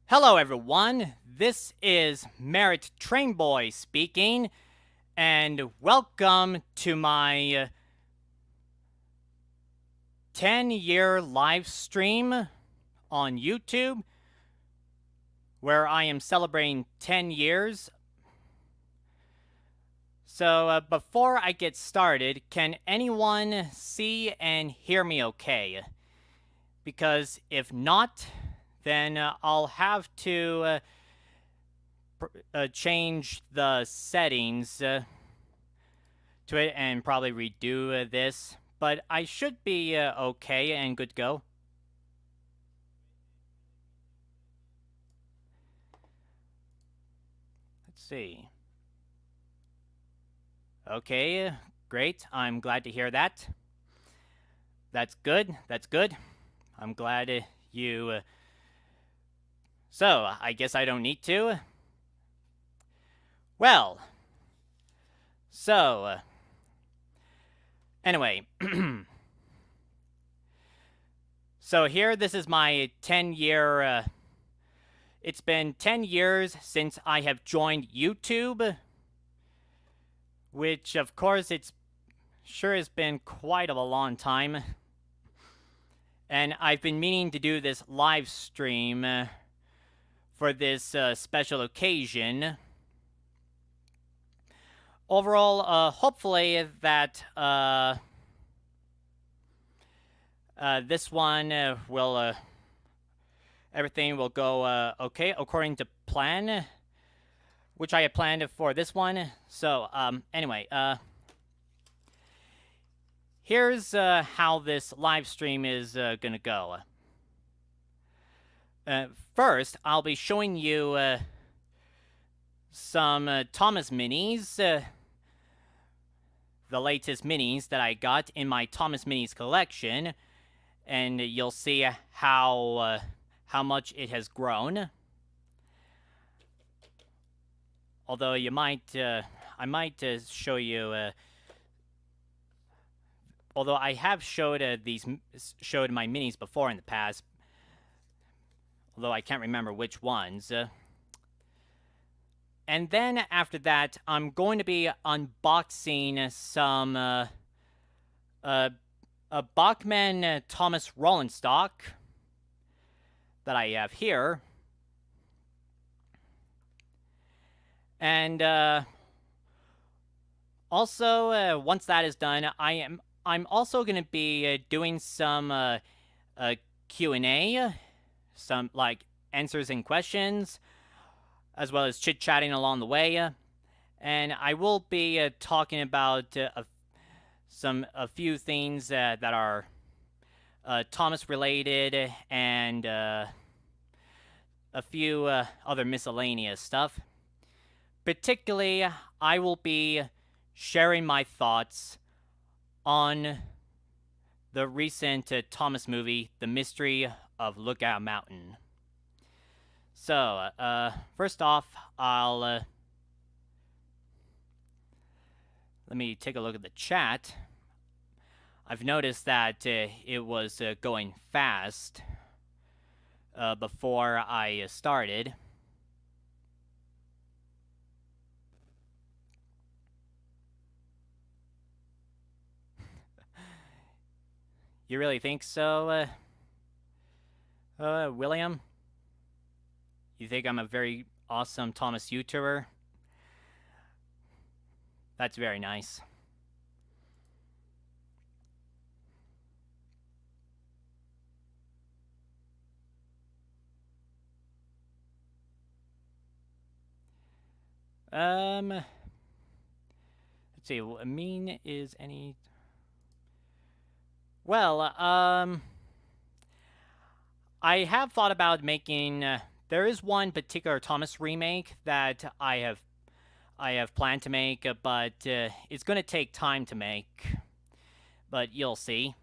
Hello, everyone. This is Merritt Trainboy speaking, and welcome to my 10-year live stream on YouTube, where I am celebrating 10 years. So, before I get started, can anyone see and hear me okay? Because if not, then I'll have to change the settings to it and probably redo this, but I should be okay and good to go. Let's see. Okay, great. I'm glad to hear that. That's good. That's good. I'm glad you. So, I guess I don't need to. Well, so. Anyway. So, here, this is my 10-year. It's been 10 years since I have joined YouTube, which, of course, it's sure has been quite of a long time. And I've been meaning to do this live stream for this special occasion. Overall, hopefully that this one will everything will go okay according to plan, which I had planned for this one. So anyway, here's how this live stream is gonna go. First, I'll be showing you some Thomas minis, the latest minis that I got in my Thomas minis collection, and you'll see how much it has grown. Although you might, I might show you. Although I have showed showed my minis before in the past, although I can't remember which ones. And then after that, I'm going to be unboxing some a Bachmann Thomas rolling stock that I have here. And also, once that is done, I'm also going to be doing some Q&A, some like answers and questions, as well as chit-chatting along the way. And I will be talking about a few things that are Thomas related and a few other miscellaneous stuff. Particularly, I will be sharing my thoughts on the recent Thomas movie, The Mystery of Lookout Mountain. So, first off, let me take a look at the chat. I've noticed that it was going fast before I started. You really think so, William? You think I'm a very awesome Thomas YouTuber? That's very nice. Let's see. Mean is any. Well, I have thought about making. There is one particular Thomas remake that I have planned to make, but it's going to take time to make. But you'll see.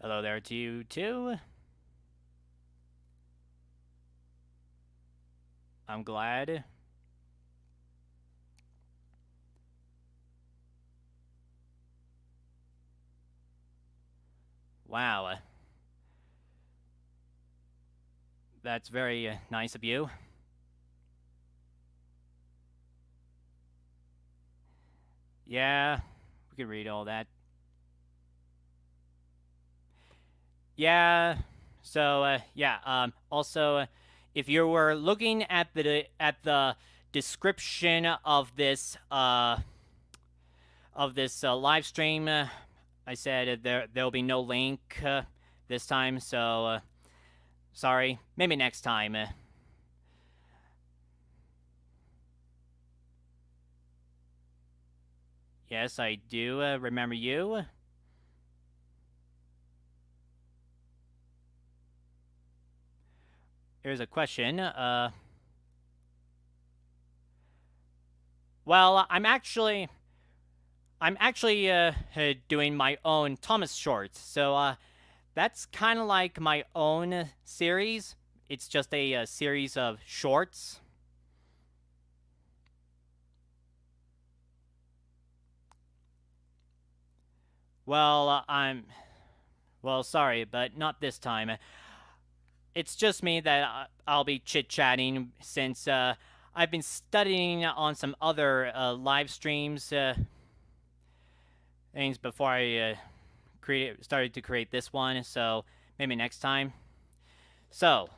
Hello there to you too. I'm glad. Wow. That's very nice of you. Yeah, we could read all that. Yeah. So yeah. Also, if you were looking at the description of this live stream, I said there'll be no link this time. So sorry. Maybe next time. Yes, I do remember you. Here's a question. Well, I'm actually doing my own Thomas shorts, so that's kind of like my own series. It's just a series of shorts. Well, sorry, but not this time. It's just me that I'll be chit-chatting since I've been studying on some other live streams things before I started to create this one, so maybe next time. So,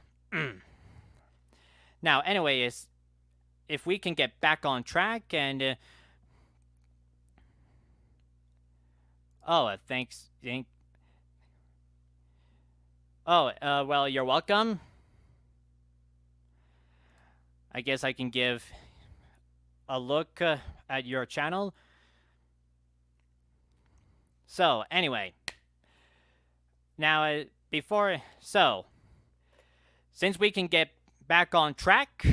now, anyways, if we can get back on track and thanks. Well, you're welcome. I guess I can give a look at your channel. So, anyway, now since we can get back on track,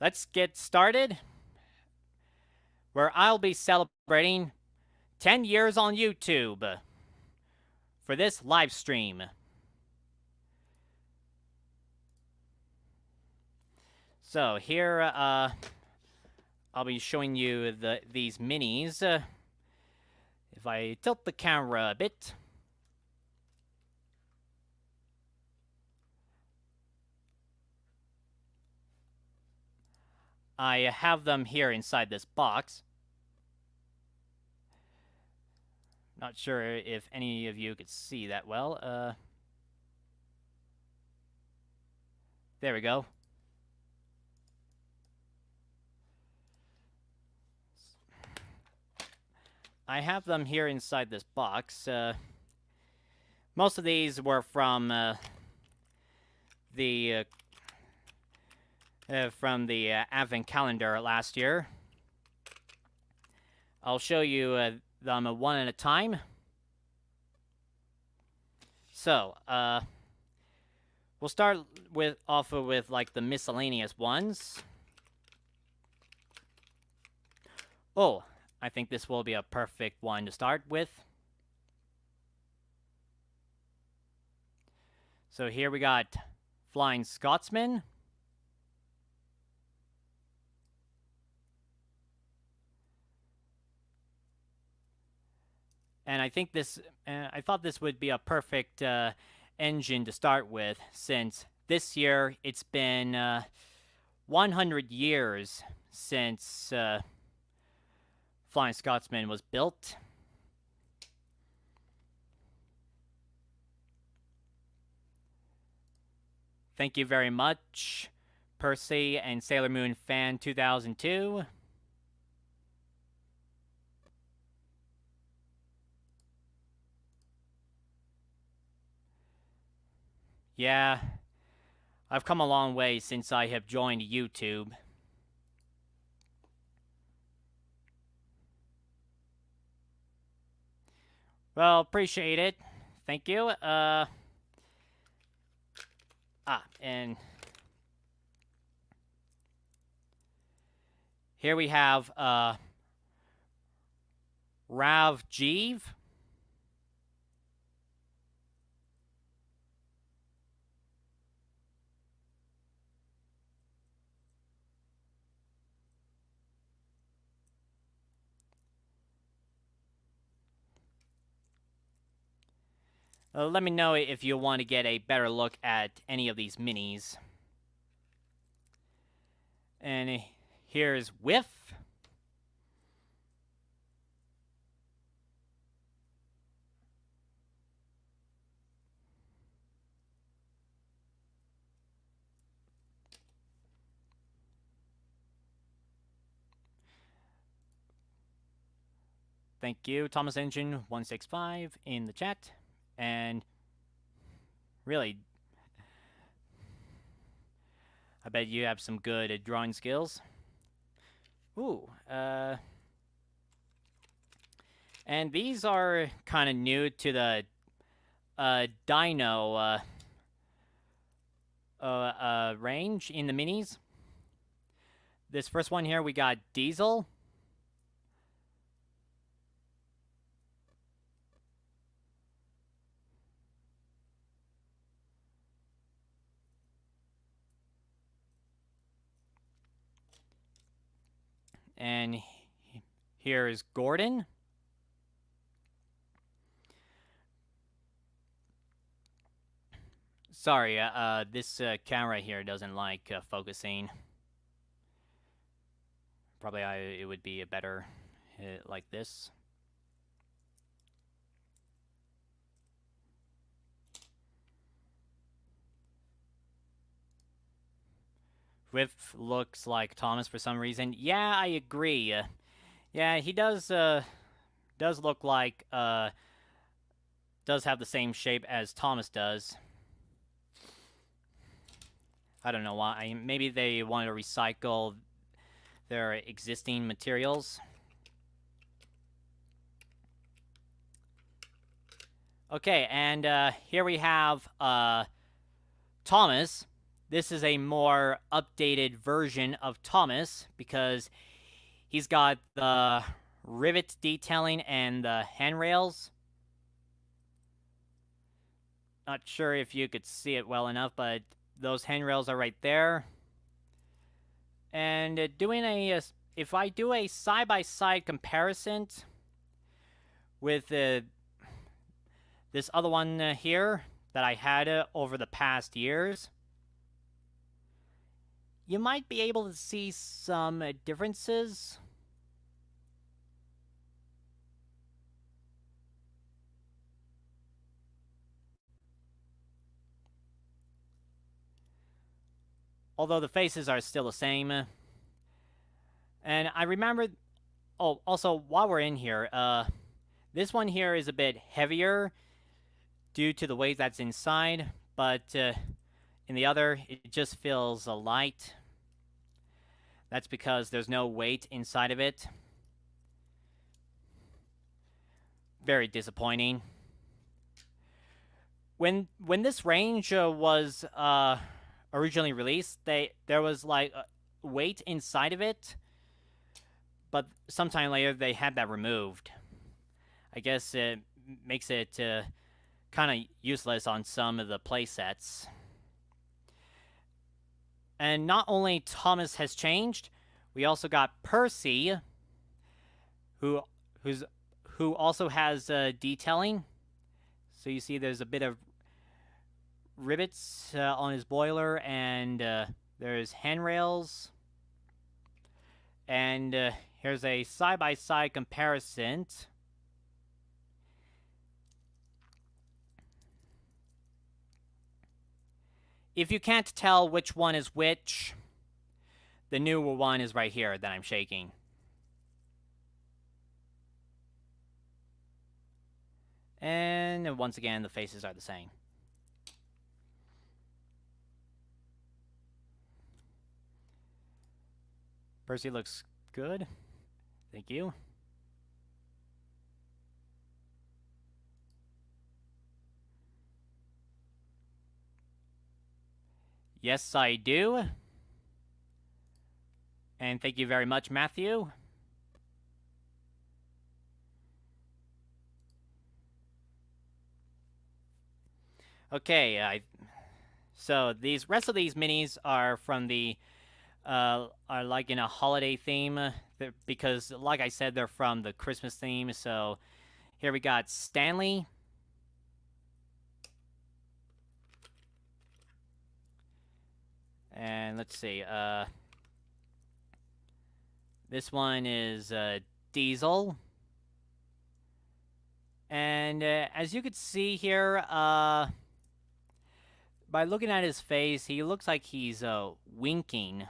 let's get started. Where I'll be celebrating 10 years on YouTube for this live stream. So here, I'll be showing you these minis. If I tilt the camera a bit. I have them here inside this box. Not sure if any of you could see that well. There we go. I have them here inside this box. Most of these were from the Advent calendar last year. I'll show you them one at a time. So, we'll start off with like the miscellaneous ones. Oh, I think this will be a perfect one to start with. So here we got Flying Scotsman. And I think I thought this would be a perfect engine to start with, since this year it's been 100 years since Flying Scotsman was built. Thank you very much, Percy and Sailor Moon Fan 2002. Yeah, I've come a long way since I have joined YouTube. Well, appreciate it. Thank you. And here we have Rav Jeev. Let me know if you want to get a better look at any of these minis. And here's Whiff. Thank you, Thomas Engine 165 in the chat. And really, I bet you have some good drawing skills. Ooh, and these are kind of new to the Dino range in the minis. This first one here, we got Diesel. And here is Gordon. Sorry, this camera here doesn't like focusing. Probably it would be a better like this. Riff looks like Thomas for some reason. Yeah, I agree. Yeah, he does look like does have the same shape as Thomas does. I don't know why. Maybe they wanted to recycle their existing materials. Okay, and here we have Thomas. This is a more updated version of Thomas because he's got the rivet detailing and the handrails. Not sure if you could see it well enough, but those handrails are right there. And if I do a side-by-side comparison with this other one here that I had over the past years, you might be able to see some differences. Although the faces are still the same. And I remember... Oh, also, while we're in here, this one here is a bit heavier due to the weight that's inside, but in the other, it just feels light. That's because there's no weight inside of it. Very disappointing. When this range was originally released, there was like weight inside of it, but sometime later they had that removed. I guess it makes it kind of useless on some of the playsets. And not only Thomas has changed, we also got Percy, who also has detailing. So you see there's a bit of rivets on his boiler, and there's handrails. And here's a side-by-side comparison. If you can't tell which one is which, the newer one is right here that I'm shaking. And once again, the faces are the same. Percy looks good. Thank you. Yes, I do. And thank you very much, Matthew. Okay, so these rest of these minis are from the are like in a holiday theme because, like I said, they're from the Christmas theme. So here we got Stanley, And let's see. This one is Diesel. And as you could see here, by looking at his face, he looks like he's winking.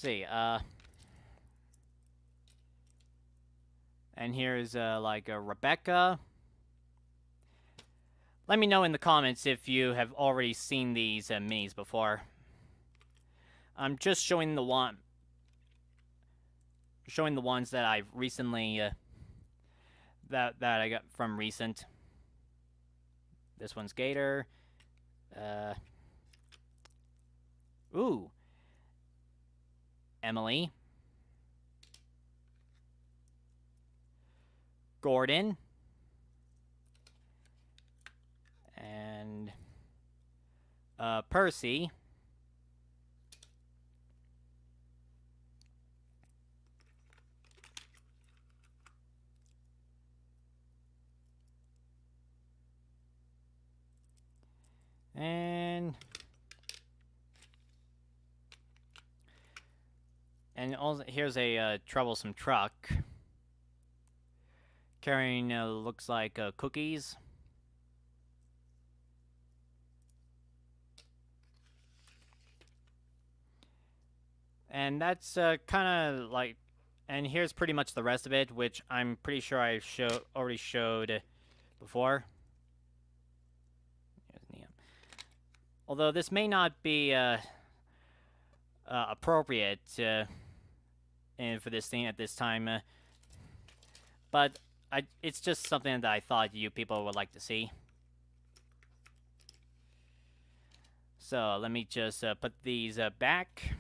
Let's see. And here's like Rebecca. Let me know in the comments if you have already seen these minis before. I'm just showing the ones that I've recently that I got from recent. This one's Gator. Ooh. Emily. Gordon. And Percy. And also, here's a troublesome truck carrying looks like cookies. And that's kind of like, and here's pretty much the rest of it, which I'm pretty sure I already showed before. Although this may not be appropriate for this thing at this time, but it's just something that I thought you people would like to see. So let me just put these back.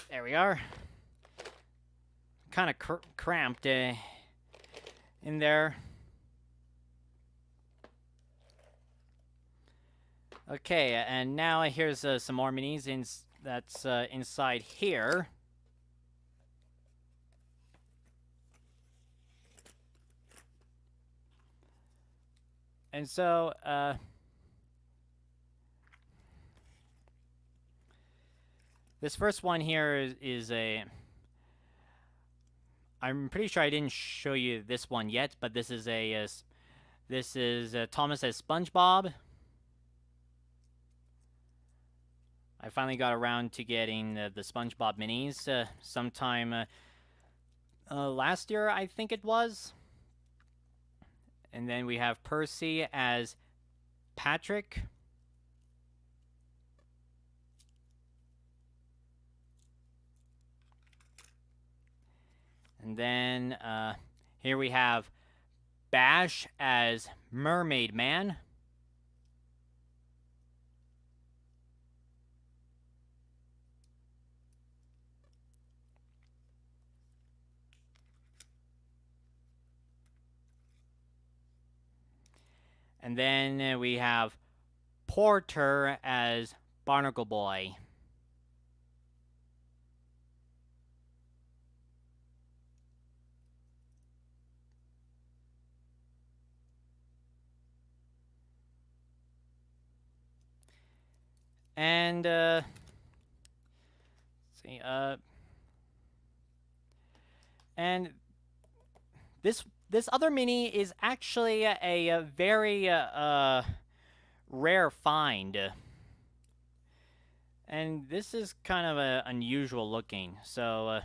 There we are. Kind of cramped in there. Okay, and now here's some more minis that's inside here. And so, this first one here is a... I'm pretty sure I didn't show you this one yet, but this is Thomas as SpongeBob. I finally got around to getting the SpongeBob minis sometime last year, I think it was. And then we have Percy as Patrick. And then here we have Bash as Mermaid Man. And then we have Porter as Barnacle Boy. And let's see, and this other mini is actually a very rare find. And this is kind of unusual looking. So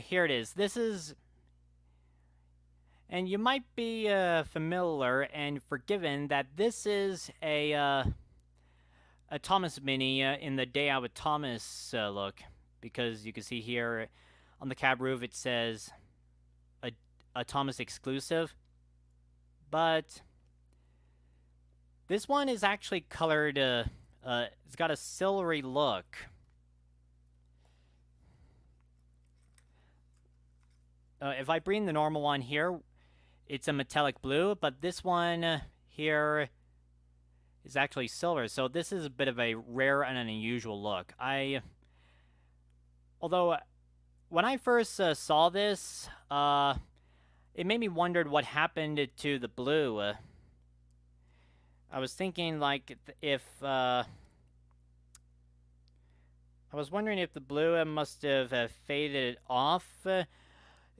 here it is. This is, and you might be familiar and forgiven that this is a Thomas mini in the Day Out with Thomas look, because you can see here on the cab roof it says a Thomas exclusive, but this one is actually colored, it's got a silvery look. If I bring the normal one here, it's a metallic blue, but this one here is actually silver, so this is a bit of a rare and an unusual look. Although, when I first saw this, it made me wonder what happened to the blue. I was thinking, like, I was wondering if the blue must have faded off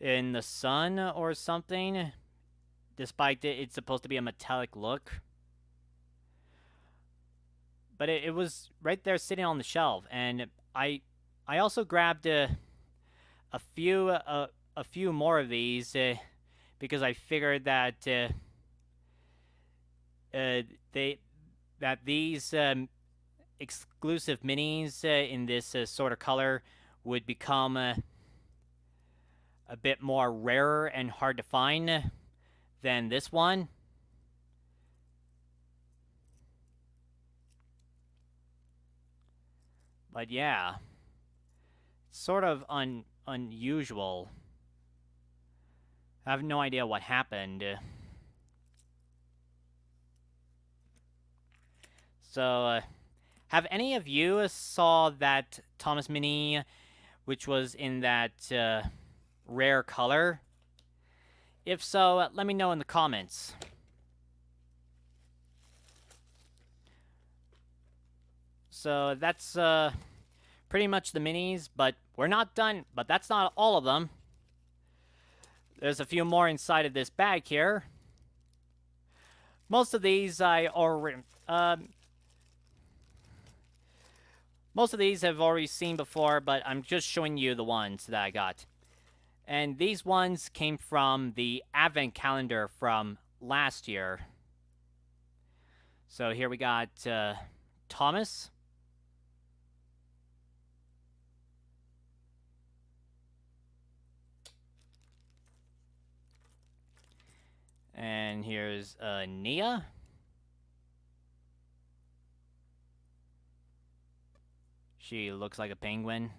in the sun or something, despite it's supposed to be a metallic look. But it was right there sitting on the shelf, and I also grabbed a few more of these because I figured that these exclusive minis in this sort of color would become a bit more rarer and hard to find than this one. But yeah, sort of unusual. I have no idea what happened. So, have any of you saw that Thomas Mini, which was in that rare color? If so, let me know in the comments. So that's pretty much the minis, but we're not done. But that's not all of them. There's a few more inside of this bag here. Most of these I already... most of these I've already seen before, but I'm just showing you the ones that I got. And these ones came from the Advent calendar from last year. So here we got Thomas. And here's Nia. She looks like a penguin.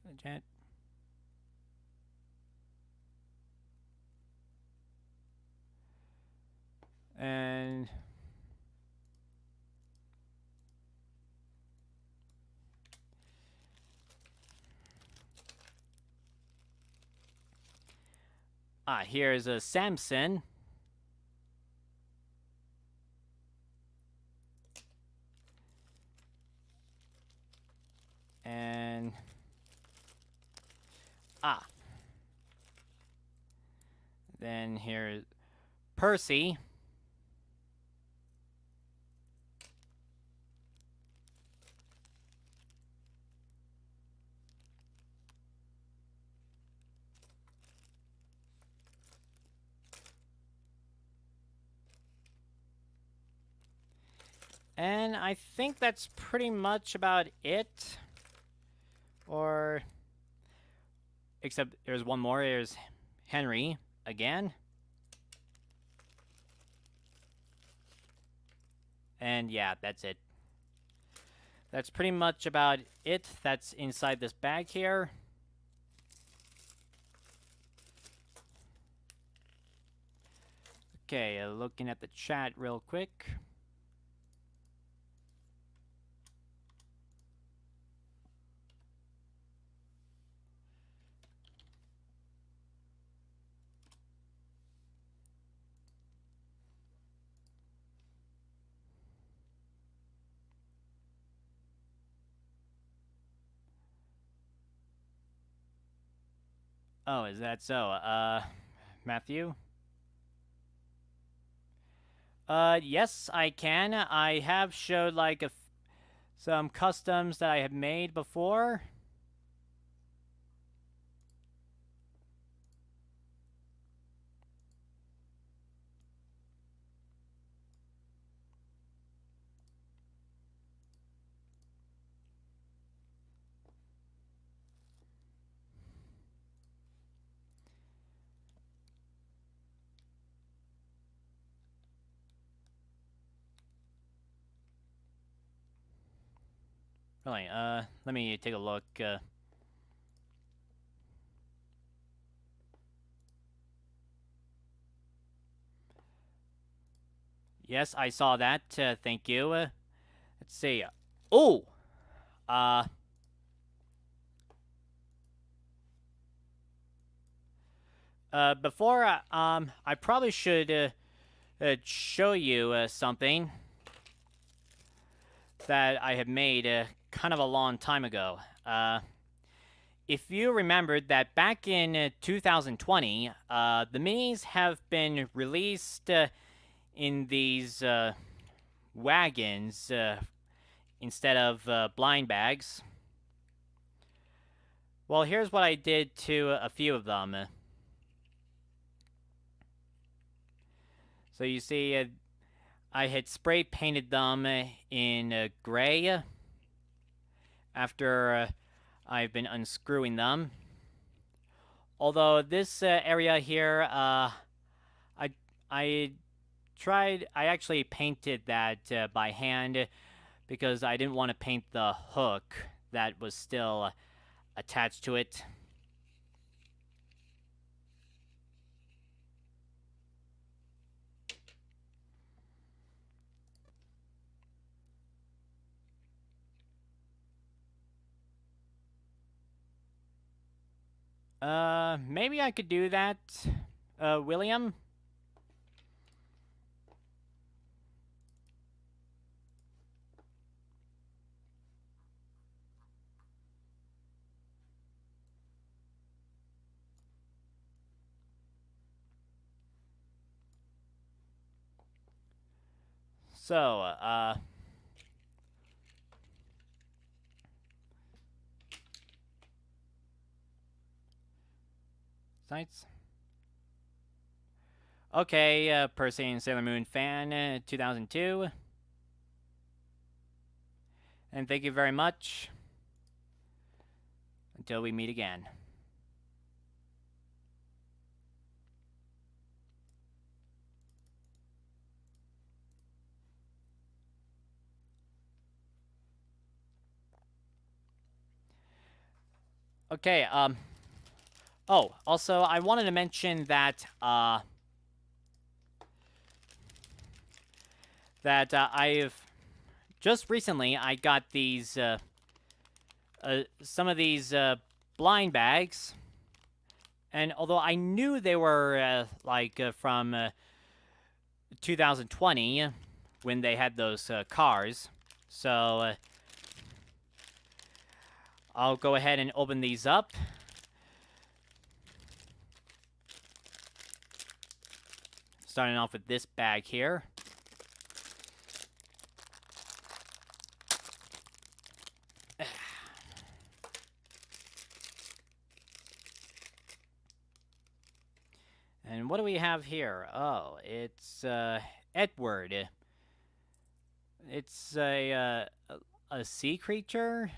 Good chat. And here's a Samson. And then here's Percy. And I think that's pretty much about it. Or, except there's one more. There's Henry again. And yeah, that's it. That's pretty much about it that's inside this bag here. Okay, looking at the chat real quick. Oh, is that so? Matthew? Yes, I can. I have showed like some customs that I have made before. Really, let me take a look. Yes, I saw that. Thank you. Let's see. Oh! Uh, before, I probably should, show you, something that I have made, kind of a long time ago. If you remembered that back in 2020, the minis have been released in these wagons instead of blind bags. Well, here's what I did to a few of them. So you see, I had spray painted them in gray after I've been unscrewing them. Although this area here, I tried. I actually painted that by hand because I didn't want to paint the hook that was still attached to it. Maybe I could do that, William. So, sites. Okay, Percy and Sailor Moon fan, 2002. And thank you very much. Until we meet again. Okay, oh, also, I wanted to mention that, I've just recently I got these some of these blind bags, and although I knew they were from 2020 when they had those cars, so I'll go ahead and open these up. Starting off with this bag here. And what do we have here? Oh, it's Edward. It's a sea creature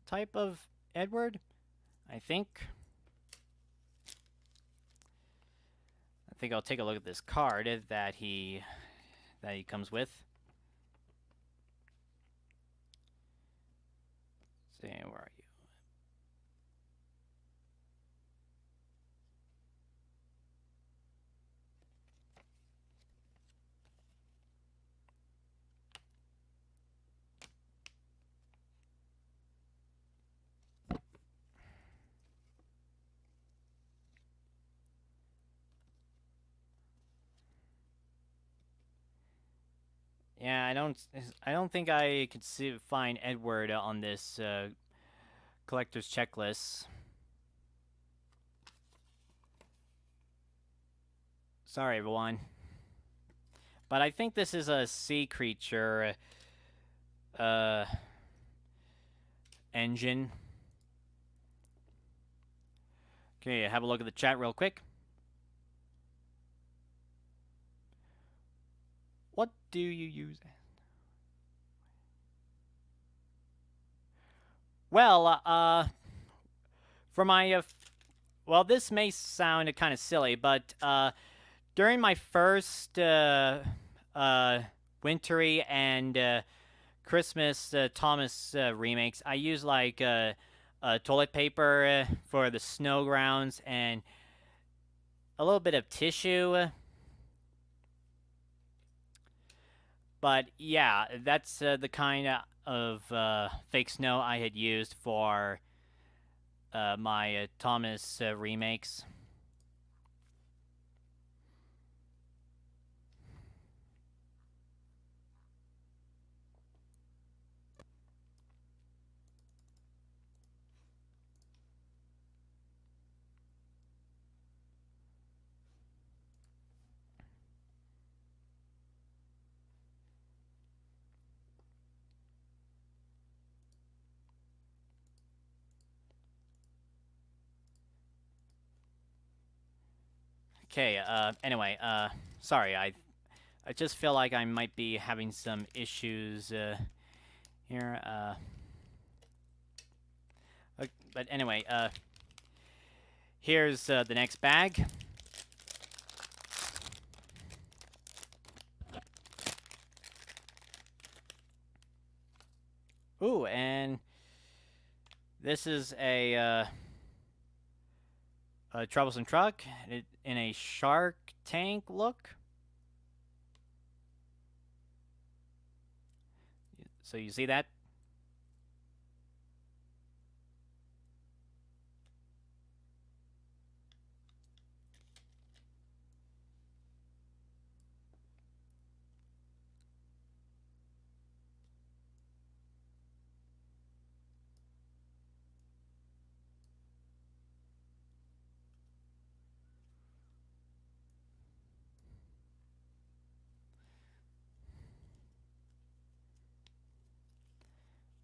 type of Edward, I think. I think I'll take a look at this card that he comes with. Let's see, where are you? Yeah, I don't think I could find Edward on this collector's checklist. Sorry, everyone. But I think this is a sea creature engine. Okay, have a look at the chat real quick. What do you use? Well, for my, well, this may sound kind of silly, but during my first wintry and Christmas Thomas remakes, I used like toilet paper for the snow grounds and a little bit of tissue. But yeah, that's the kind of fake snow I had used for my Thomas remakes. Okay, anyway, sorry, I just feel like I might be having some issues here. But anyway, here's the next bag. Ooh, and this is a troublesome truck in a Shark Tank look. So you see that?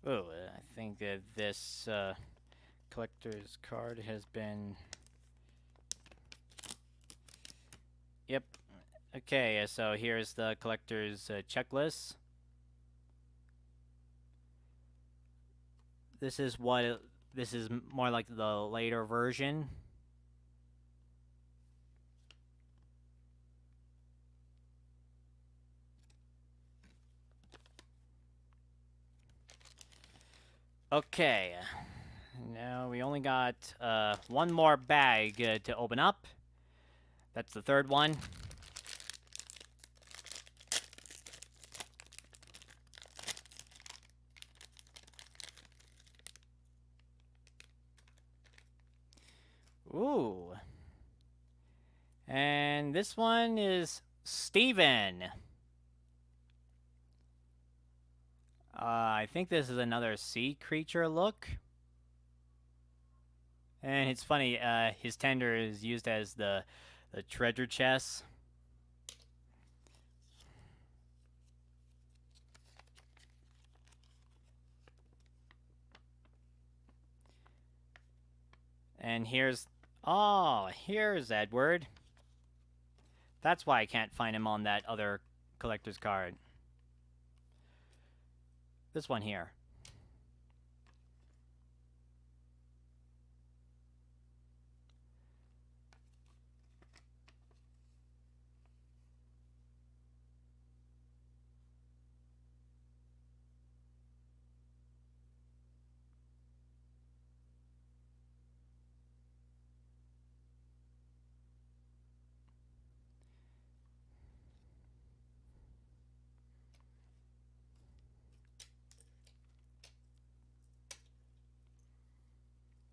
Oh, I think that this collector's card has been... Yep. Okay, so here's the collector's checklist. This is this is more like the later version. Okay. Now we only got one more bag to open up. That's the third one. Ooh. And this one is Steven. I think this is another sea creature look. And it's funny, his tender is used as the treasure chest. And here's Edward. That's why I can't find him on that other collector's card. This one here.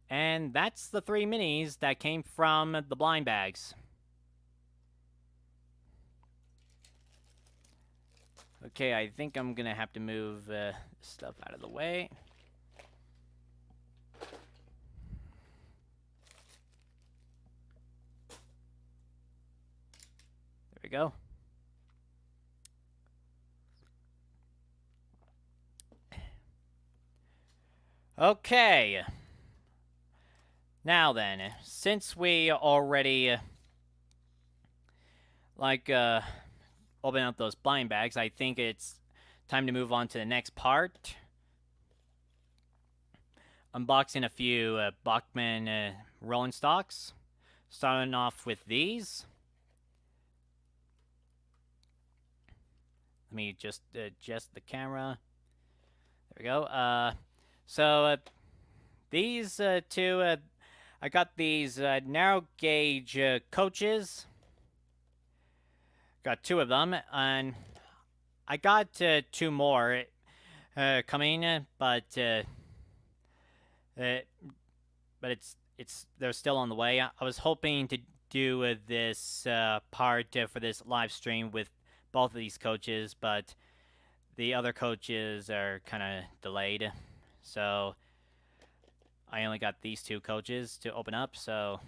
And that's the 3 minis that came from the blind bags. Okay, I think I'm gonna have to move stuff out of the way. we go. Okay. Now then, since we already open up those blind bags, I think it's time to move on to the next part. Unboxing a few Bachmann rolling stocks. Starting off with these. Let me just adjust the camera. There we go. So these two, I got these narrow gauge coaches. Got two of them, and I got two more coming, but they're still on the way. I was hoping to do this part for this live stream with both of these coaches, but the other coaches are kind of delayed, so I only got these two coaches to open up. So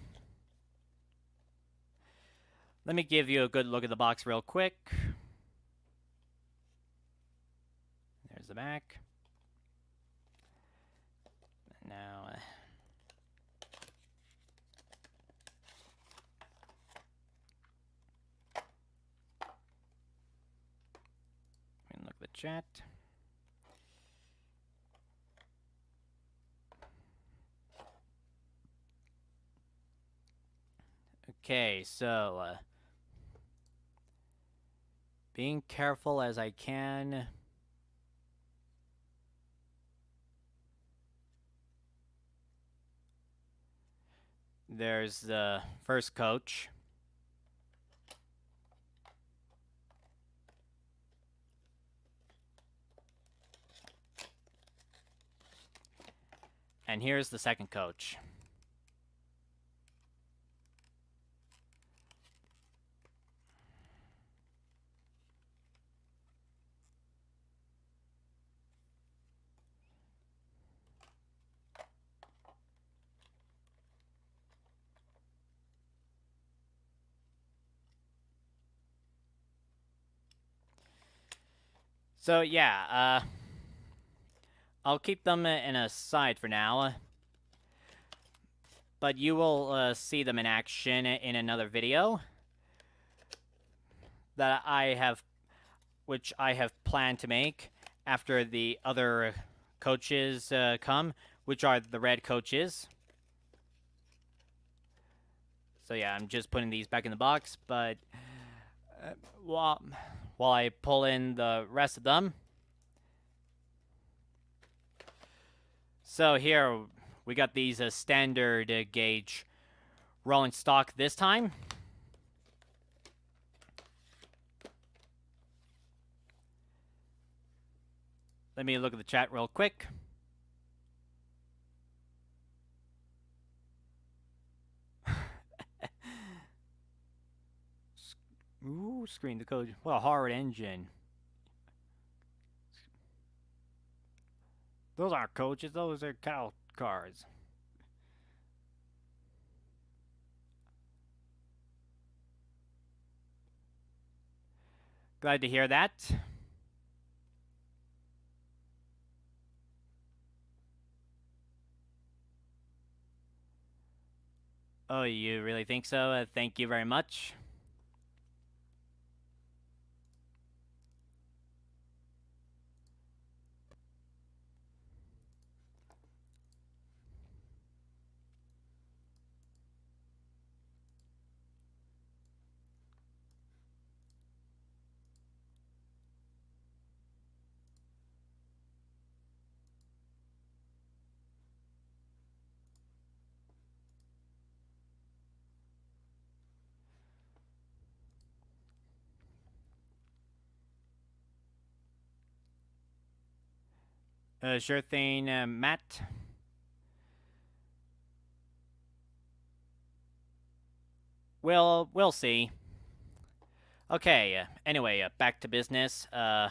let me give you a good look at the box real quick. There's the back. Now look at the chat. Okay, so being careful as I can. There's the first coach. And here's the second coach. So yeah, I'll keep them in a side for now. But you will see them in action in another video that which I have planned to make after the other coaches come, which are the red coaches. So yeah, I'm just putting these back in the box, but while I pull in the rest of them. So here we got these standard gauge rolling stock this time. Let me look at the chat real quick. Ooh, screen the code. What a hard engine. Those aren't coaches, those are cattle cars. Glad to hear that. Oh, you really think so? Thank you very much. Sure thing, Matt. We'll see. Okay, anyway, back to business. Oh,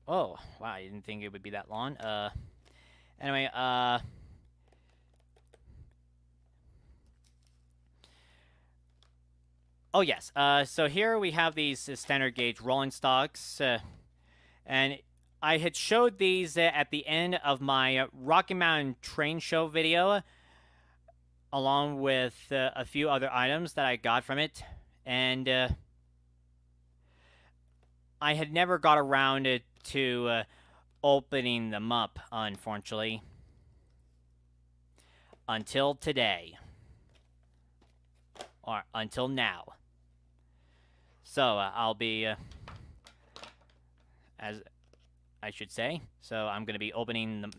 wow, I didn't think it would be that long. Anyway, Oh yes. So here we have these standard gauge rolling stocks, and I had showed these at the end of my Rocky Mountain train show video, along with a few other items that I got from it, and I had never got around to opening them up, unfortunately, until today, or until now. So I'll be, as I should say, so I'm going to be opening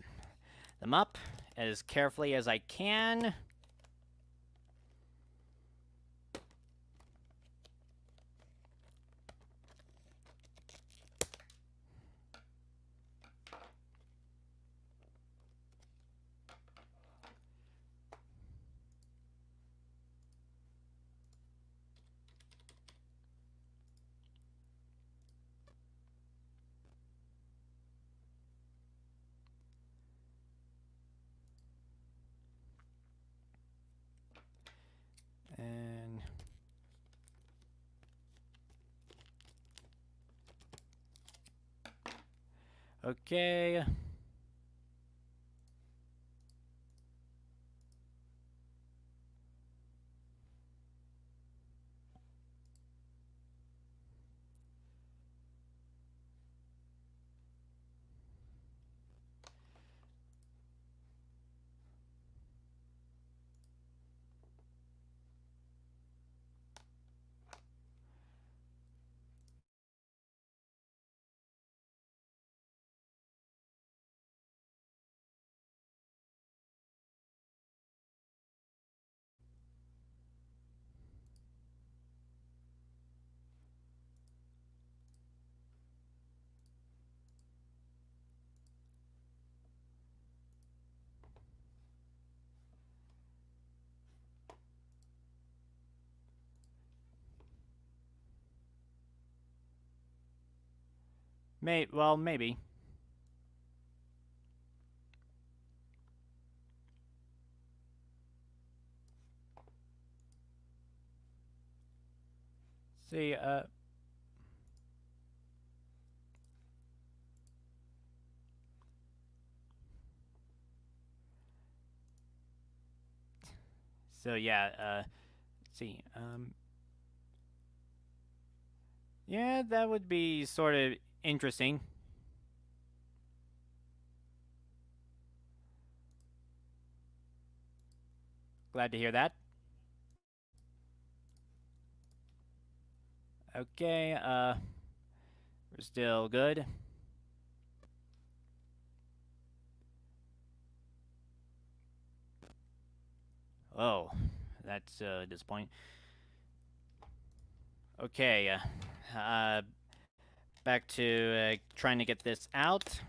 them up as carefully as I can. And okay. Well, maybe. See, so yeah, see, yeah, that would be sort of interesting. Glad to hear that. Okay, we're still good. Oh, that's disappointing. Okay, back to trying to get this out.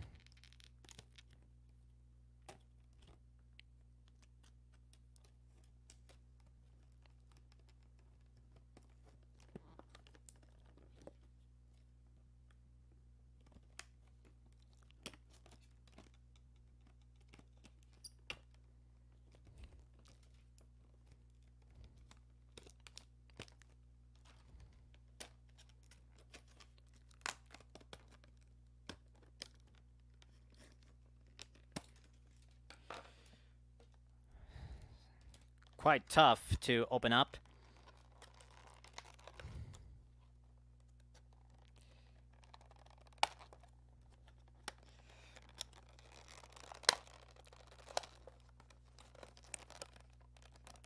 Quite tough to open up.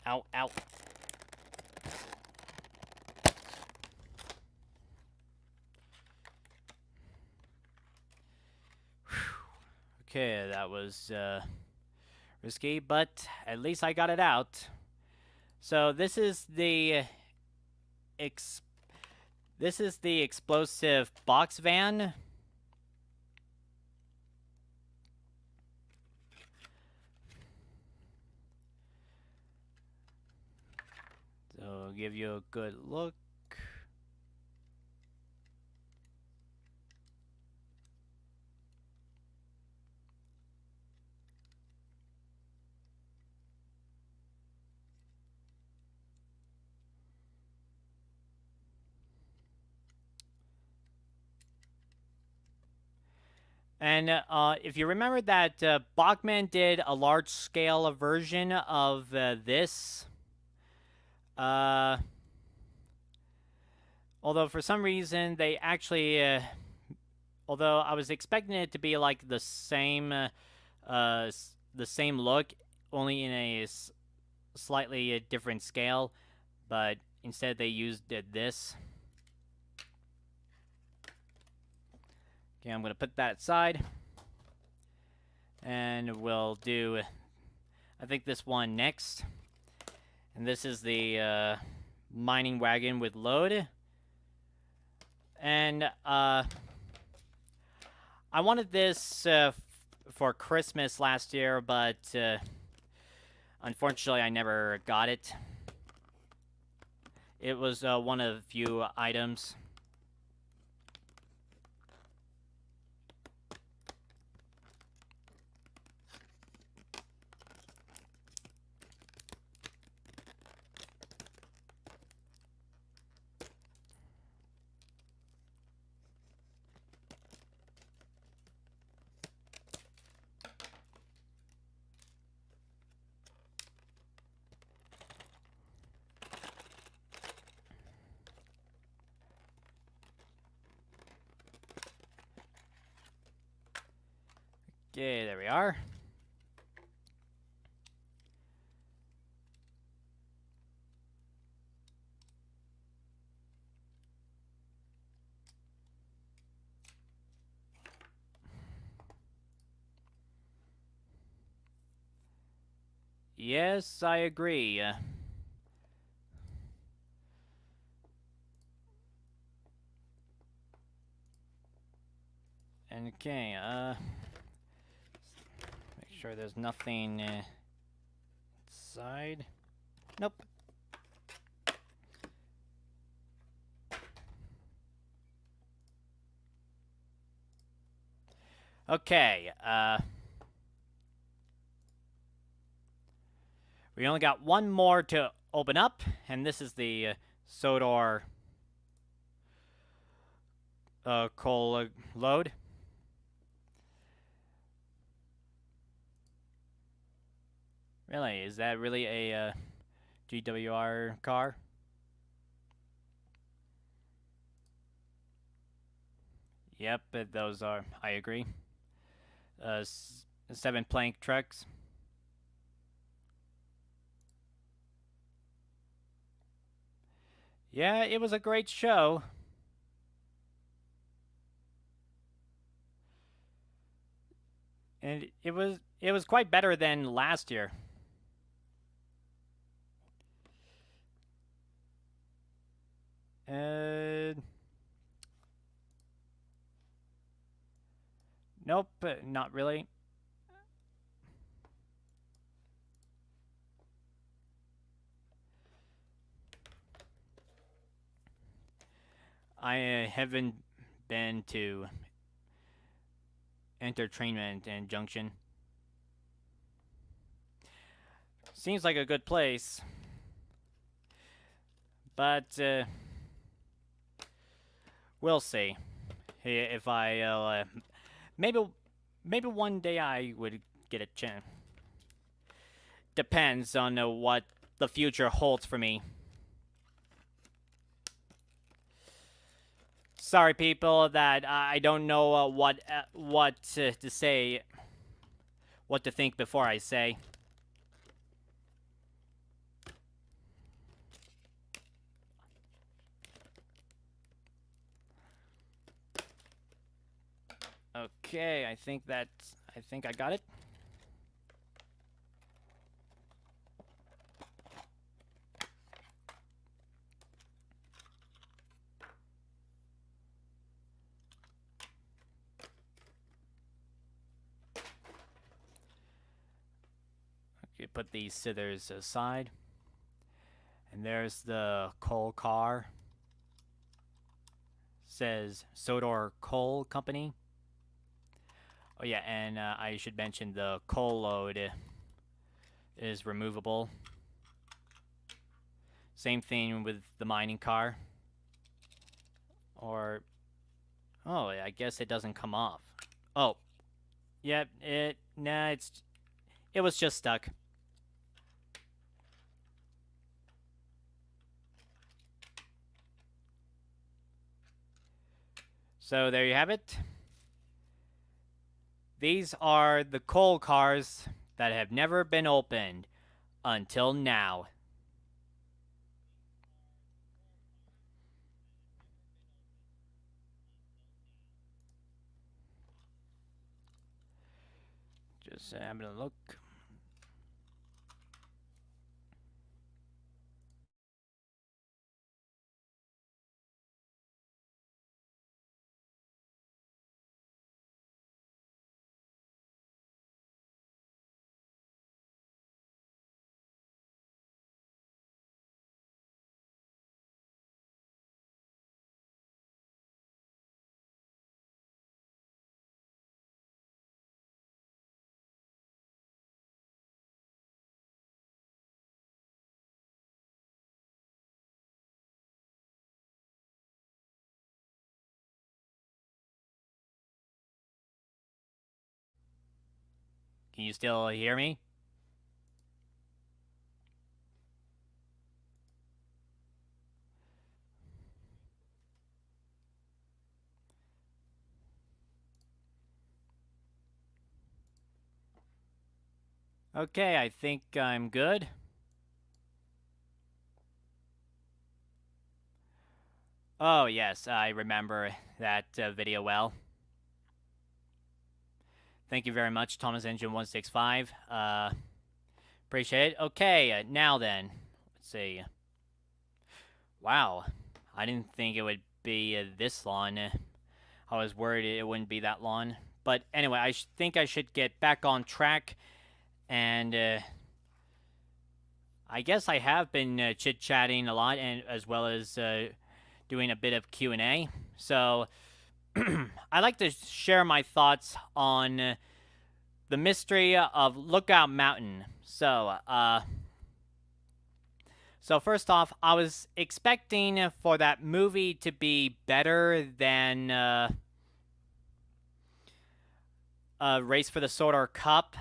Ow, ow. Okay, that was risky, but at least I got it out. So this is the explosive box van. So give you a good look. And if you remember that Bachmann did a large-scale version of this, uh, although for some reason they actually, although I was expecting it to be like the same look, only in a slightly different scale, but instead they used this. Okay, I'm gonna put that aside, and we'll do, I think, this one next. And this is the mining wagon with load. And I wanted this for Christmas last year, but unfortunately I never got it. It was one of the few items. Okay, there we are. Yes, I agree. Okay, make sure there's nothing inside. Nope. Okay, we only got one more to open up, and this is the Sodor coal load. Really? Is that really a GWR car? Yep, those are, I agree. 7 plank trucks. Yeah, it was a great show. And it was quite better than last year. Nope, not really. I haven't been to Entertainment and Junction. Seems like a good place. But we'll see. If I maybe one day I would get a chance. Depends on what the future holds for me. Sorry, people, that I don't know what to say, what to think before I say. Okay, I think I got it. Okay, put these scissors aside. And there's the coal car. Says Sodor Coal Company. Oh yeah, and I should mention the coal load is removable. Same thing with the mining car. Or, oh, I guess it doesn't come off. Oh, Yep, it was just stuck. So there you have it. These are the coal cars that have never been opened until now. Just having a look. Can you still hear me? Okay, I think I'm good. Oh, yes, I remember that video well. Thank you very much, Thomas Engine 165. Appreciate it. Okay, now then. Let's see. Wow, I didn't think it would be this long. I was worried it wouldn't be that long. But anyway, I think I should get back on track. And I guess I have been chit-chatting a lot, and as well as doing a bit of Q&A. So I'd like to share my thoughts on the mystery of Lookout Mountain. So first off, I was expecting for that movie to be better than Race for the Solar Cup,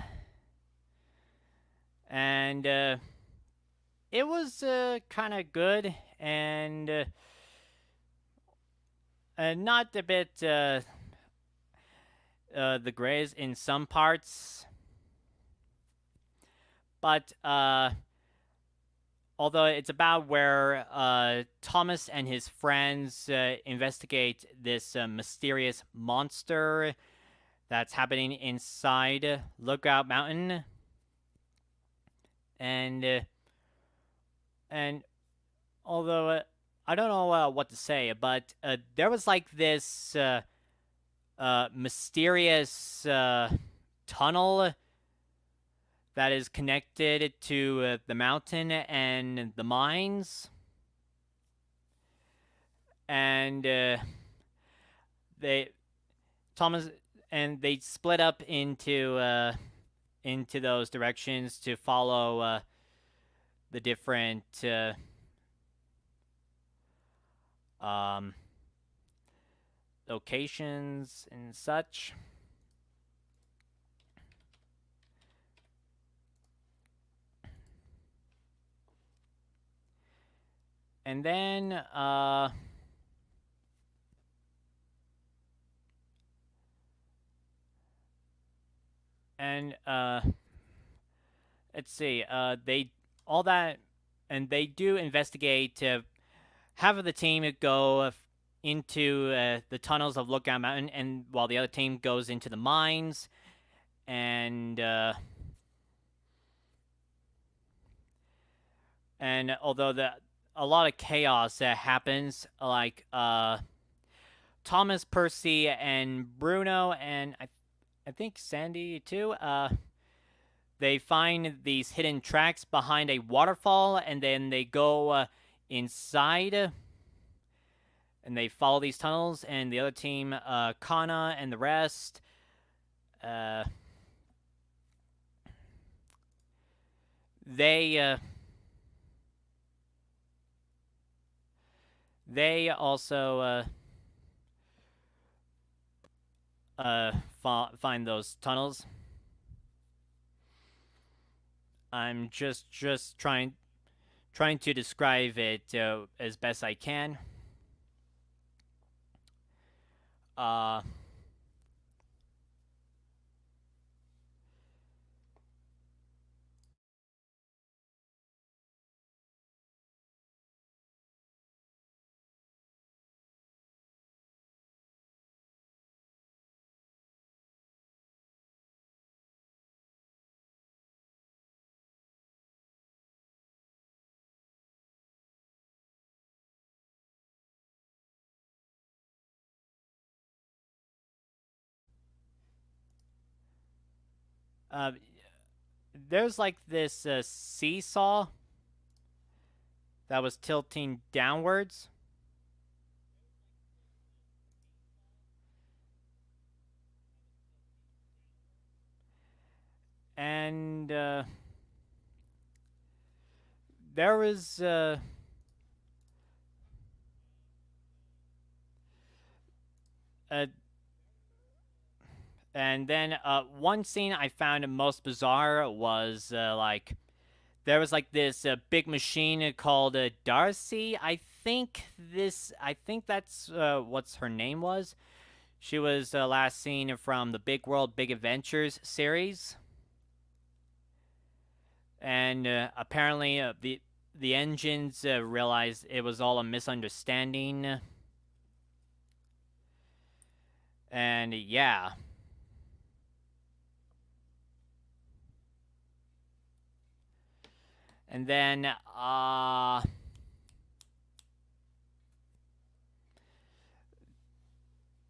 and it was kind of good and not a bit the greatest in some parts, but although it's about where Thomas and his friends investigate this mysterious monster that's happening inside Lookout Mountain, and although I don't know what to say, but there was like this mysterious tunnel that is connected to the mountain and the mines, and they Thomas and they split up into those directions to follow the different um, locations and such. And then and let's see, they all that, and they do investigate. Half of the team go into the tunnels of Lookout Mountain, and while the other team goes into the mines, and although a lot of chaos happens, like Thomas, Percy, and Bruno, and I think Sandy too. They find these hidden tracks behind a waterfall, and then they go inside, and they follow these tunnels. And the other team, Kana and the rest, they they also find those tunnels. I'm just trying to describe it as best I can. Uh, uh, there's like this seesaw that was tilting downwards. And there was a and then one scene I found most bizarre was like there was like this big machine called Darcy. I think that's what's her name was. She was last seen from the Big World Big Adventures series, and apparently the engines realized it was all a misunderstanding, and yeah. And then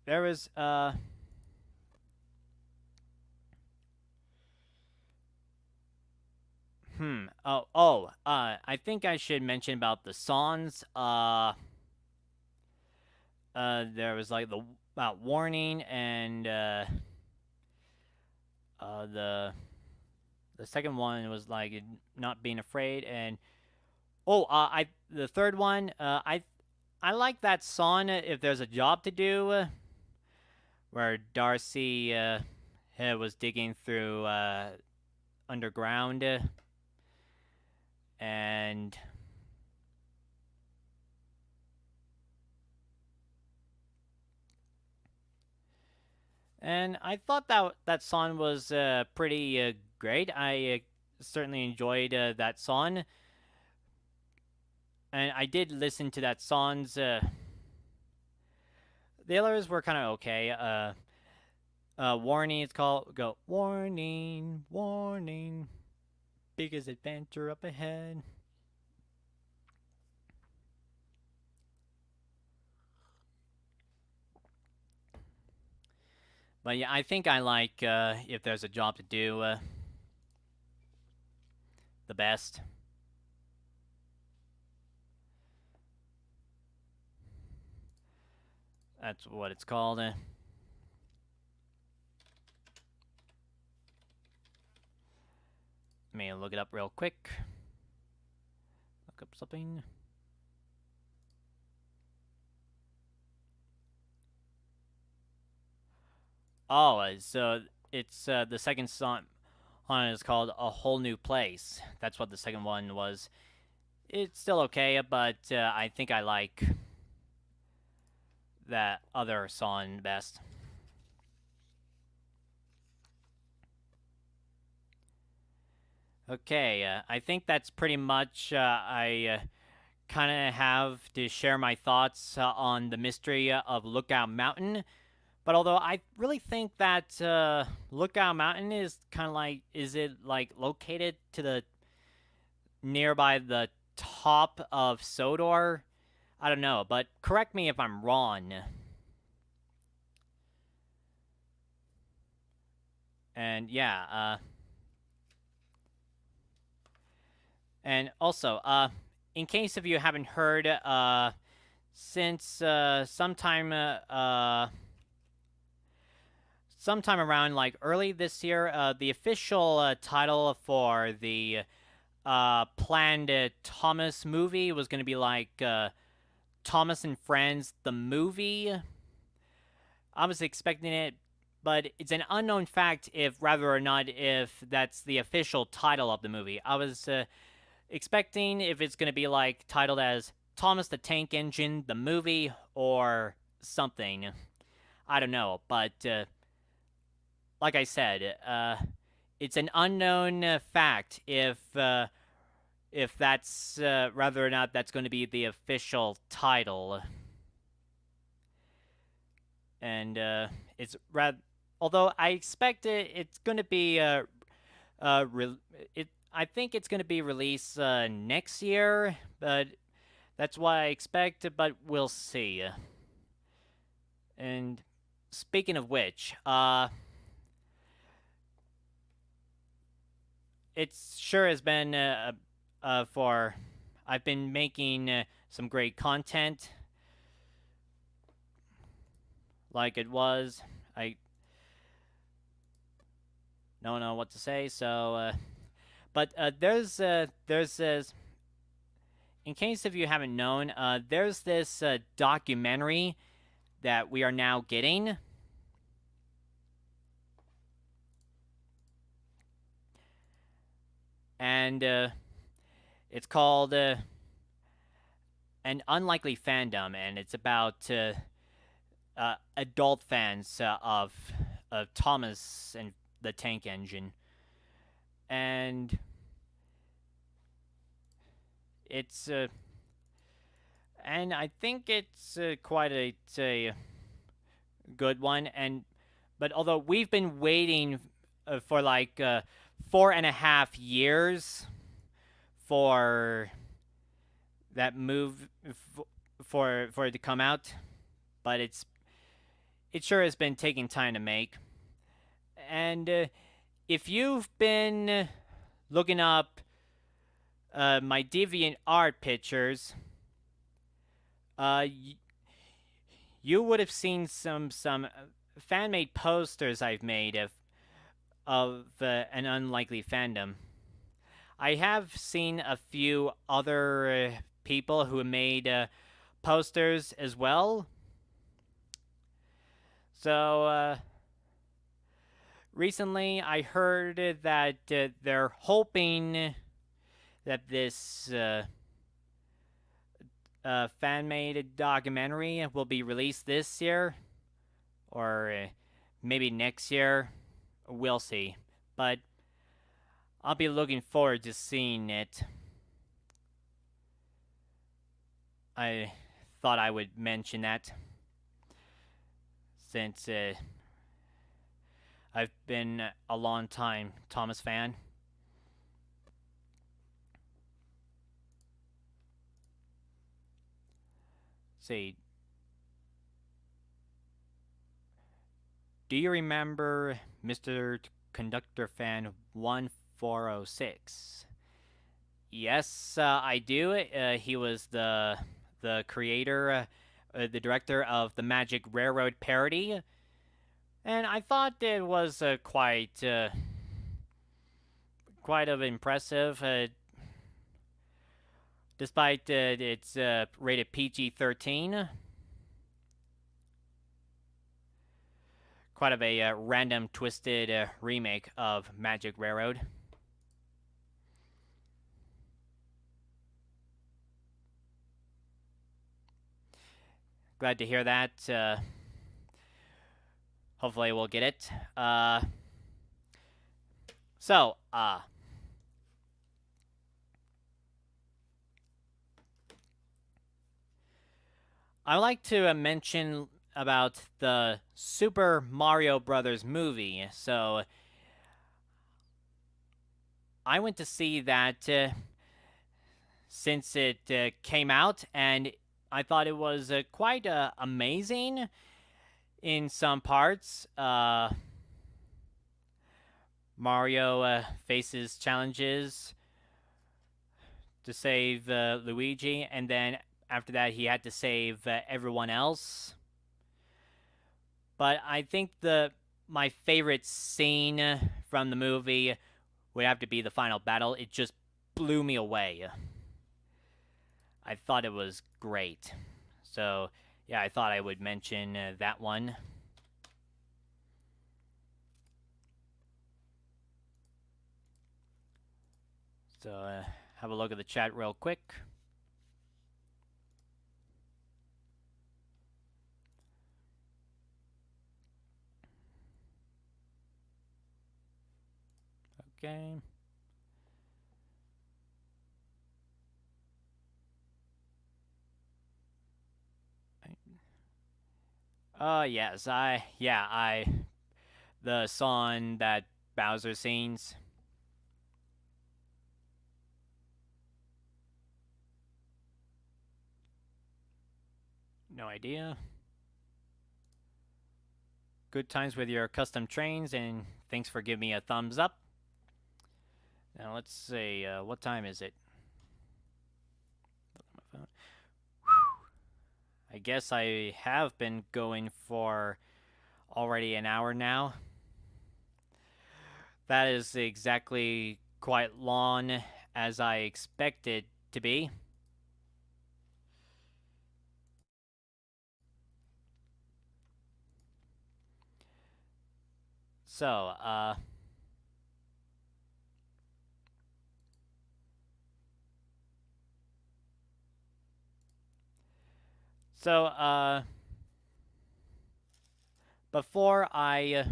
there was I think I should mention about the songs. There was like the about warning and the second one was like not being afraid, and I the third one I like that song if there's a job to do where Darcy was digging through underground and I thought that song was pretty great. I certainly enjoyed that song, and I did listen to that song's. The others were kind of okay. Warning, it's called. Go warning, warning, biggest adventure up ahead. But yeah, I think I like if there's a job to do the best. That's what it's called. Let me look it up real quick. Look up something. Oh, so it's the second song on it is called "A Whole New Place." That's what the second one was. It's still okay, but I think I like that other song best. Okay, I think that's pretty much. I kind of have to share my thoughts on the mystery of Lookout Mountain. But although I really think that Lookout Mountain is kind of like, is it like located to the nearby the top of Sodor? I don't know, but correct me if I'm wrong. And yeah, and also, in case if you haven't heard, since sometime around like early this year, the official title for the planned Thomas movie was going to be like Thomas and Friends, the movie. I was expecting it but it's an unknown fact if rather or not if that's the official title of the movie. I was expecting if it's going to be like titled as Thomas the Tank Engine the movie or something. I don't know, but like I said, it's an unknown fact if that's whether or not that's going to be the official title. And it's rather, although I expect it's going to be I think it's going to be released next year, but that's what I expect. But we'll see. And speaking of which, it sure has been for I've been making some great content like it was. I don't know what to say, so but there's in case if you haven't known, there's this documentary that we are now getting. And it's called An Unlikely Fandom, and it's about adult fans of Thomas and the Tank Engine. And it's and I think it's quite a good one. And but although we've been waiting for like 4.5 years for that move for it to come out, but it sure has been taking time to make. And if you've been looking up my DeviantArt pictures, you would have seen some fan-made posters I've made of An Unlikely Fandom. I have seen a few other people who made posters as well. So recently I heard that they're hoping that this fan-made documentary will be released this year or maybe next year. We'll see. But I'll be looking forward to seeing it. I thought I would mention that since I've been a long time Thomas fan. Let's see. Do you remember Mr. Conductor Fan 1406? Yes, I do. He was the creator, the director of the Magic Railroad parody, and I thought it was quite of impressive. Despite it's rated PG-13. Quite of a random, twisted remake of Magic Railroad. Glad to hear that. Hopefully we'll get it. So, I would like to mention about the Super Mario Brothers movie. So, I went to see that since it came out, and I thought it was quite amazing in some parts. Mario faces challenges to save Luigi, and then after that he had to save everyone else. But I think my favorite scene from the movie would have to be the final battle. It just blew me away. I thought it was great. So, yeah, I thought I would mention that one. So have a look at the chat real quick. Okay. Yes, the song that Bowser sings. No idea. Good times with your custom trains, and thanks for giving me a thumbs up. Now let's see, what time is it? I guess I have been going for already an hour now. That is exactly quite long as I expected to be. So, So, before I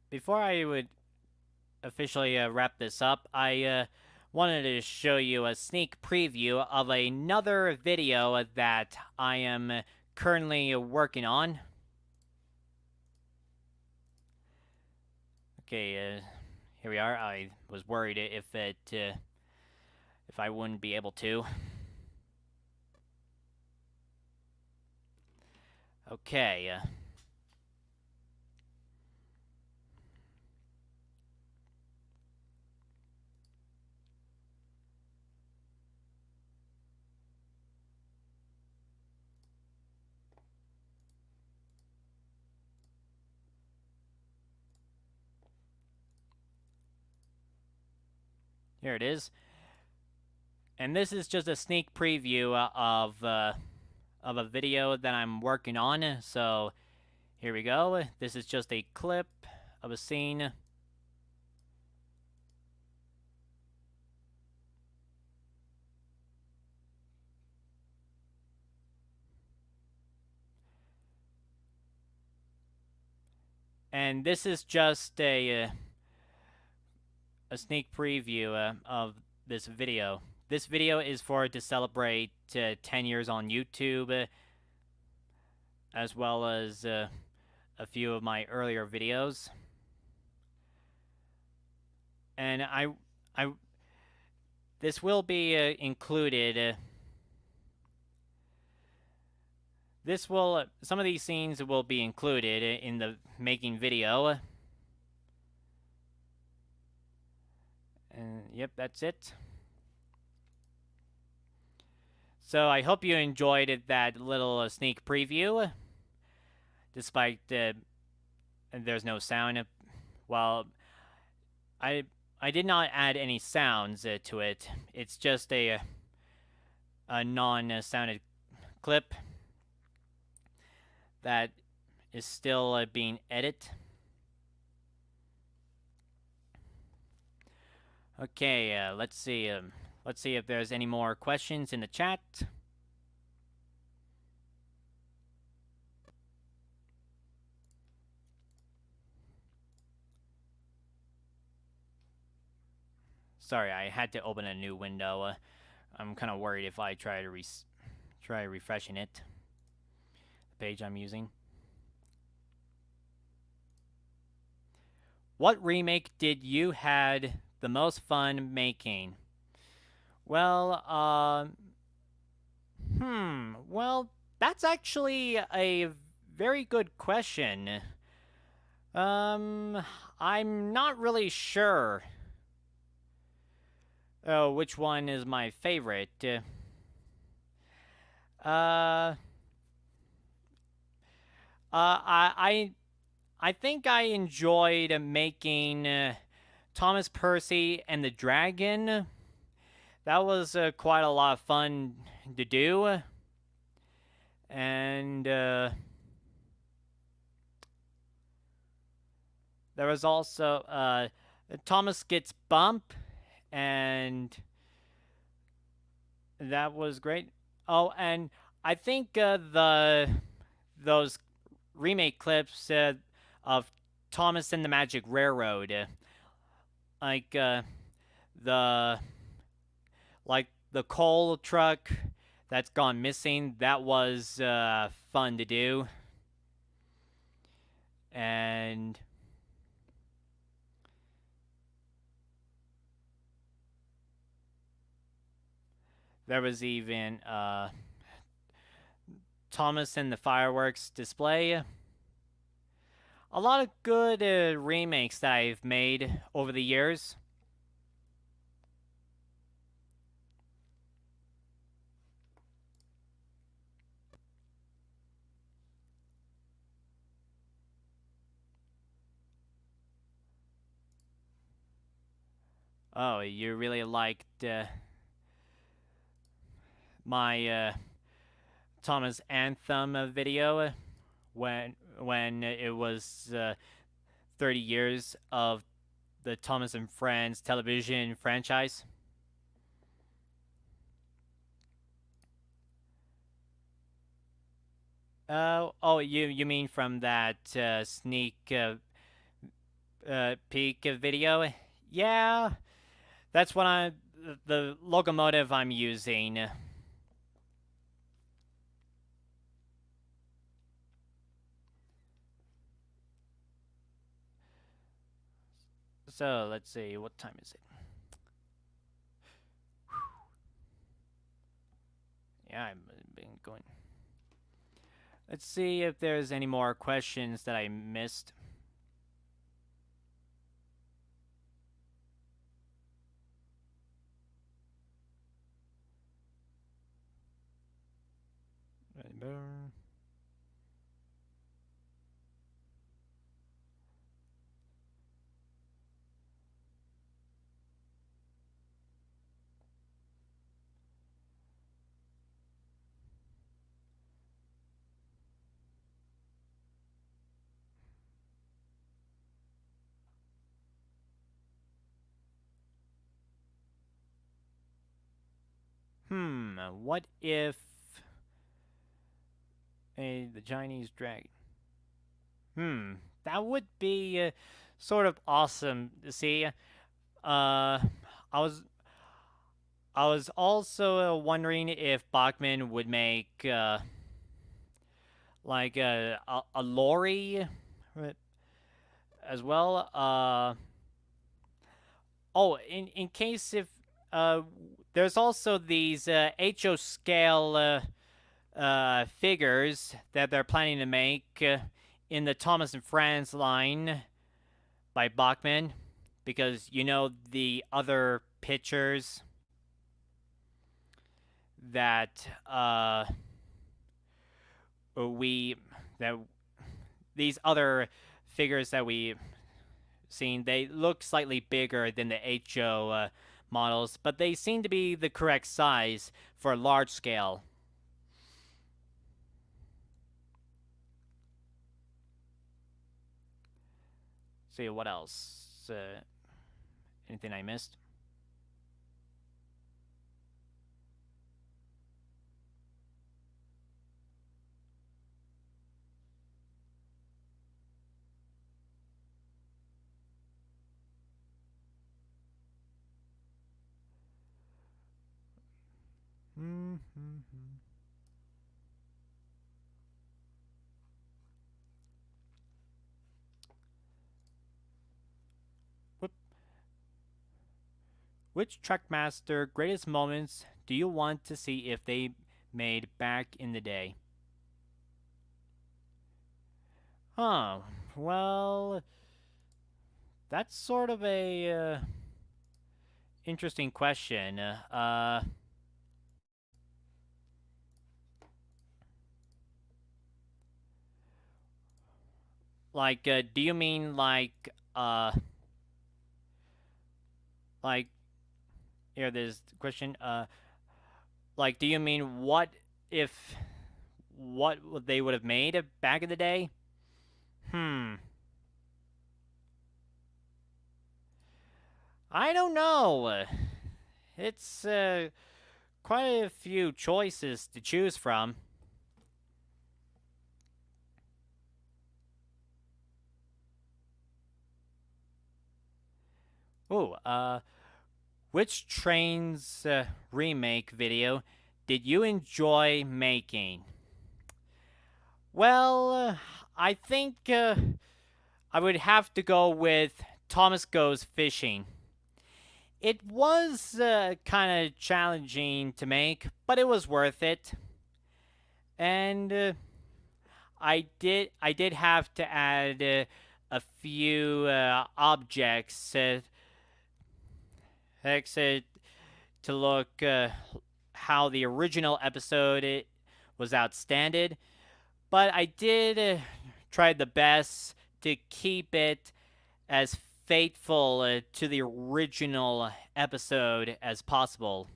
before I would officially wrap this up, I wanted to show you a sneak preview of another video that I am currently working on. Okay, here we are. I was worried if I wouldn't be able to. Okay. Here it is. And this is just a sneak preview of a video that I'm working on. So here we go. This is just a clip of a scene. And this is just a sneak preview of this video. This video is to celebrate 10 years on YouTube, as well as a few of my earlier videos. And this will be included. Some of these scenes will be included in the making video. And yep, that's it. So I hope you enjoyed that little sneak preview. Despite there's no sound. Well, I did not add any sounds to it. It's just a non-sounded clip that is still being edited. Okay, let's see. Let's see if there's any more questions in the chat. Sorry, I had to open a new window. I'm kind of worried if I try to try refreshing it. The page I'm using. What remake did you had the most fun making? Well, well, that's actually a very good question. I'm not really sure. Oh, which one is my favorite? I think I enjoyed making Thomas Percy and the Dragon. That was quite a lot of fun to do. And there was also Thomas gets bump, and that was great. Oh, and I think the those remake clips of Thomas and the Magic Railroad, like the like the coal truck that's gone missing. That was fun to do, and there was even Thomas and the fireworks display. A lot of good remakes that I've made over the years. Oh, you really liked my Thomas Anthem video when it was 30 years of the Thomas and Friends television franchise. Oh, you mean from that sneak peek video? Yeah, that's what the locomotive I'm using. So let's see, what time is it? Yeah, I've been going. Let's see if there's any more questions that I missed. What if the Chinese dragon? That would be sort of awesome to see. I was also wondering if Bachmann would make like a lorry as well. Oh, in case if there's also these HO scale figures that they're planning to make in the Thomas and Friends line by Bachmann, because you know the other pictures that we that these other figures that we seen, they look slightly bigger than the HO models, but they seem to be the correct size for large scale. See what else? Anything I missed? Whoop. Which Trackmaster greatest moments do you want to see if they made back in the day? Huh. Well, that's sort of a interesting question. Like, do you mean like here? There's the question. Like, do you mean if what they would have made back in the day? Hmm. I don't know. It's quite a few choices to choose from. Ooh, which Trains remake video did you enjoy making? Well, I think I would have to go with Thomas Goes Fishing. It was kind of challenging to make, but it was worth it. And I did have to add a few objects to look how the original episode it was outstanding. But I did try the best to keep it as faithful to the original episode as possible.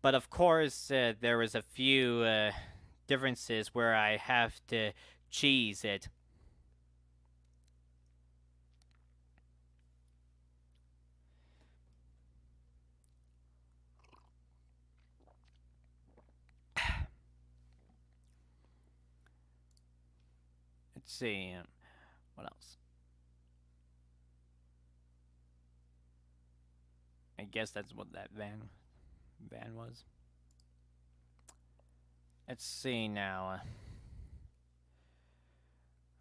But of course, there was a few differences where I have to cheese it. Let's see, what else? I guess that's what that van was. Let's see now.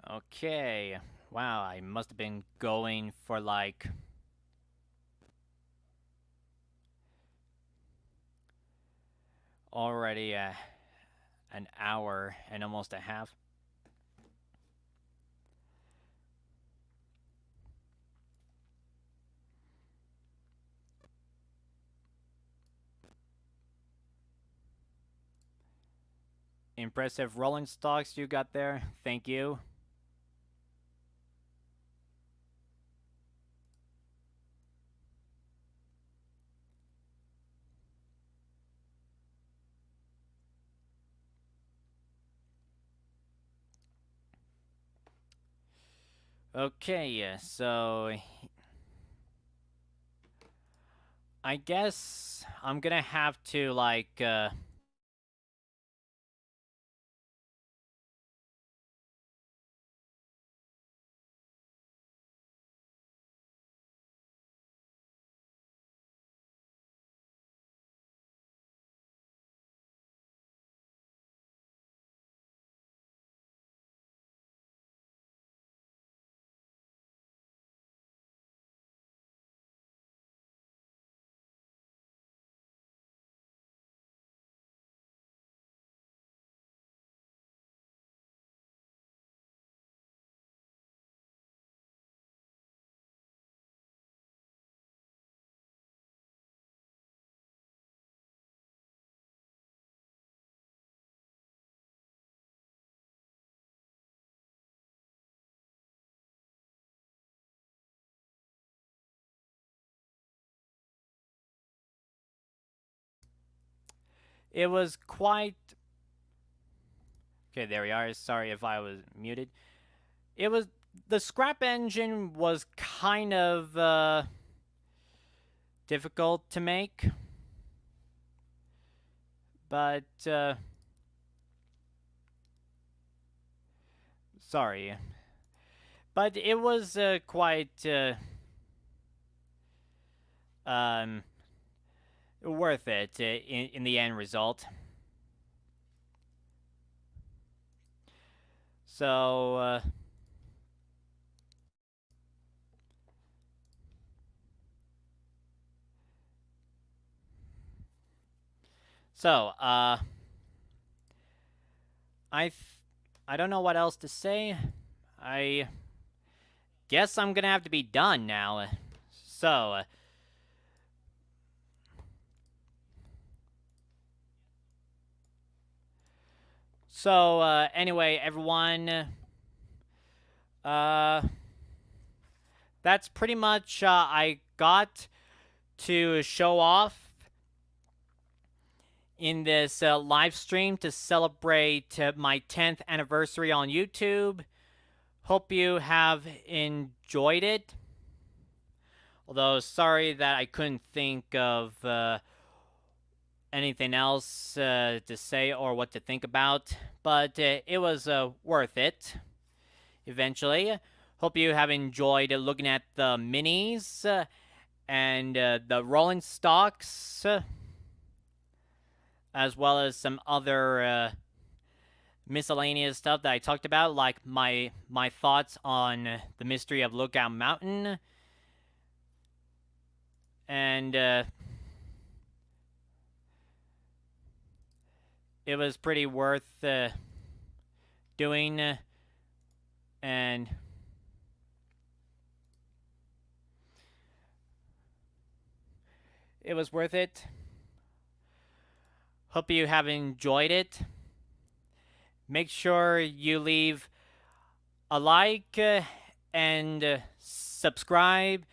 Okay. Wow, I must have been going for like already an hour and almost a half. Impressive rolling stocks you got there. Thank you. Okay, so I guess I'm gonna have to like it was quite okay. There we are. Sorry if I was muted. It was the scrap engine was kind of difficult to make, but sorry, but it was quite um, worth it in the end result. So so I I don't know what else to say. I guess I'm gonna have to be done now. So anyway, everyone, uh, that's pretty much I got to show off in this live stream to celebrate my 10th anniversary on YouTube. Hope you have enjoyed it. Although, sorry that I couldn't think of anything else to say or what to think about, but it was worth it eventually. Hope you have enjoyed looking at the minis and the rolling stocks, as well as some other miscellaneous stuff that I talked about, like my thoughts on the mystery of Lookout Mountain, and it was pretty worth doing, and it was worth it. Hope you have enjoyed it. Make sure you leave a like and subscribe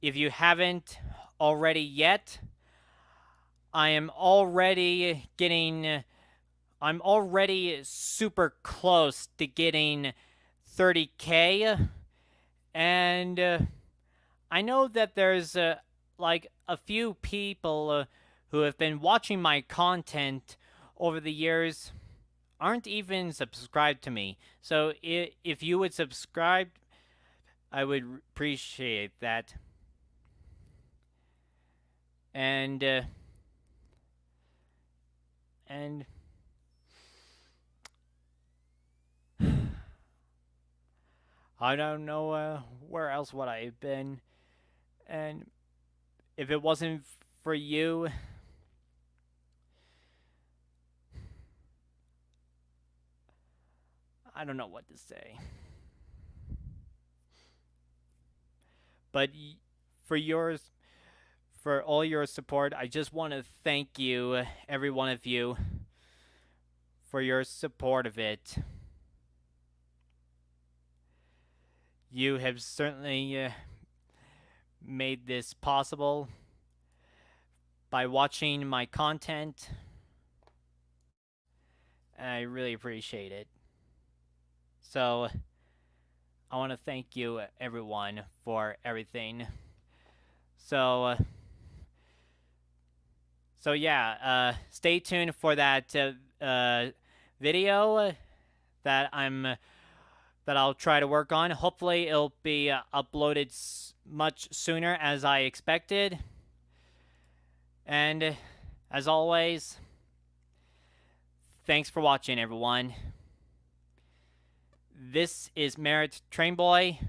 if you haven't already yet. I'm already super close to getting 30K, and I know that there's like a few people who have been watching my content over the years aren't even subscribed to me. So if you would subscribe, I would appreciate that. And I don't know where else would I have been. And if it wasn't for you, I don't know what to say. But for all your support, I just want to thank you, every one of you, for your support of it. You have certainly made this possible by watching my content. I really appreciate it. So, I want to thank you, everyone, for everything. So yeah, stay tuned for that video that I'll try to work on. Hopefully, it'll be uploaded much sooner as I expected. And as always, thanks for watching, everyone. This is Merritt Trainboy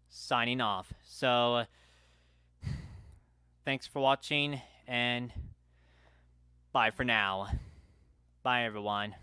signing off. So, thanks for watching, and bye for now. Bye, everyone.